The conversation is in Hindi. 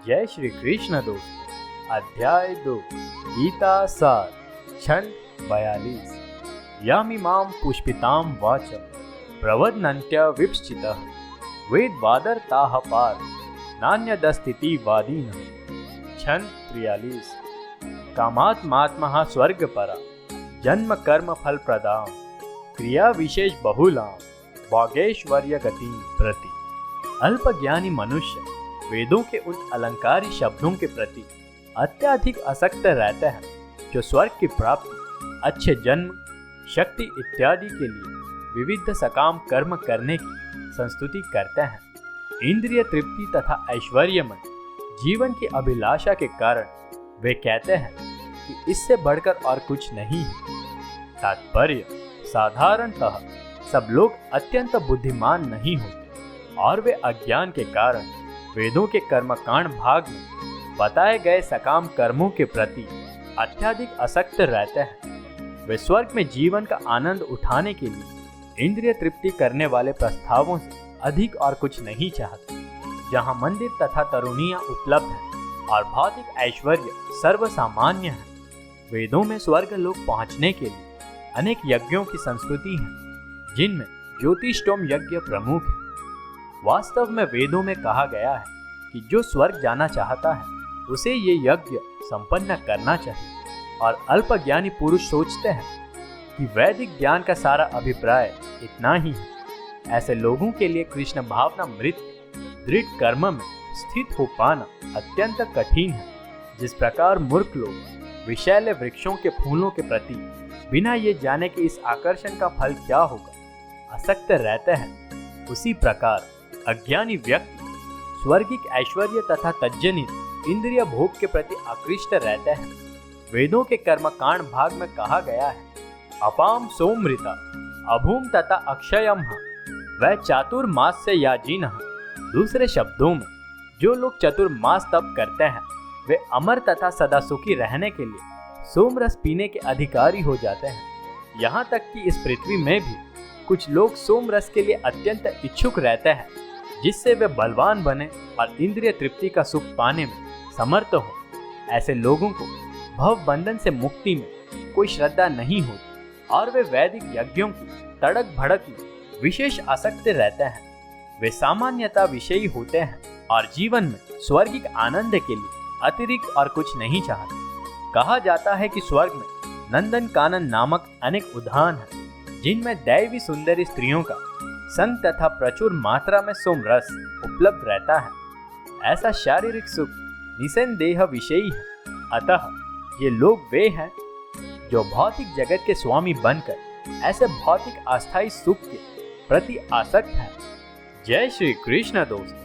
जय श्री कृष्ण दोस्तों। अध्याय 2 गीता सार छंद 42। यामिमां पुष्पितां वाचं प्रवदन्त्य विपश्चितः वेदवादरताः पार नान्यदस्तीति वादिनः। छंद 43। कामात्मात्मः स्वर्गपरा जन्म कर्म फल प्रदां क्रिया विशेष बहुलां भाग्यैश्वर्य गति प्रति। अल्पज्ञानी मनुष्य वेदों के उन अलंकारी शब्दों के प्रति अत्यधिक आसक्त रहते हैं जो स्वर्ग की प्राप्ति, अच्छे जन्म, शक्ति इत्यादि के लिए विविध सकाम कर्म करने की संस्तुति करते हैं। इंद्रिय तृप्ति तथा ऐश्वर्यमय जीवन की अभिलाषा के कारण वे कहते हैं कि इससे बढ़कर और कुछ नहीं है। तात्पर्य, साधारणतः सब लोग अत्यंत बुद्धिमान नहीं होते और वे अज्ञान के कारण वेदों के कर्मकांड भाग में बताए गए सकाम कर्मों के प्रति अत्यधिक आसक्त रहते हैं। वे स्वर्ग में जीवन का आनंद उठाने के लिए इंद्रिय तृप्ति करने वाले प्रस्तावों से अधिक और कुछ नहीं चाहते। जहां मंदिर तथा तरुणियां उपलब्ध हैं और भौतिक ऐश्वर्य सर्वसामान्य है, वेदों में स्वर्ग लोक पहुंचने के लिए अनेक यज्ञों की संस्तुति है, जिनमें ज्योतिष्टोम यज्ञ प्रमुख है। वास्तव में वेदों में कहा गया है कि जो स्वर्ग जाना चाहता है उसे ये यज्ञ संपन्न करना चाहिए, और अल्पज्ञानी पुरुष सोचते हैं कि वैदिक ज्ञान का सारा अभिप्राय इतना ही है। ऐसे लोगों के लिए कृष्ण भावना मृत्यु दृढ़ कर्म में स्थित हो पाना अत्यंत कठिन है। जिस प्रकार मूर्ख लोग विषैले वृक्षों के फूलों के प्रति बिना ये जाने कि इस आकर्षण का फल क्या होगा आसक्त रहते हैं, उसी प्रकार अज्ञानी व्यक्ति स्वर्गिक ऐश्वर्य तथा तज्जनित इंद्रिय भोग के प्रति आकृष्ट रहते हैं। वेदों के कर्मकांड भाग में कहा गया है, अपाम सोमृता अभूम तथा अक्षयम वह चातुर्मास से याजिनः। दूसरे शब्दों में, जो लोग चतुर्मास तप करते हैं वे अमर तथा सदा सुखी रहने के लिए सोमरस पीने के अधिकारी हो जाते हैं। यहाँ तक कि इस पृथ्वी में भी कुछ लोग सोमरस के लिए अत्यंत इच्छुक रहते हैं, जिससे वे बलवान बने और इंद्रिय तृप्ति का सुख पाने में समर्थ हो। ऐसे लोगों को भव बंधन से मुक्ति में कोई श्रद्धा नहीं होती और वे वैदिक यज्ञों की तड़क भड़क में विशेष आसक्त रहते हैं। वे सामान्यता विषयी होते हैं और जीवन में स्वर्गिक आनंद के लिए अतिरिक्त और कुछ नहीं चाहते। कहा जाता है कि स्वर्ग में नंदन कानन नामक अनेक उद्यान हैं, जिनमें दैवी सुंदरी स्त्रियों का संग तथा प्रचुर मात्रा में सोमरस उपलब्ध रहता है। ऐसा शारीरिक सुख निसंदेह विषयी है। अतः ये लोग वे हैं जो भौतिक जगत के स्वामी बनकर ऐसे भौतिक अस्थायी सुख के प्रति आसक्त है। जय श्री कृष्ण दोस्तों।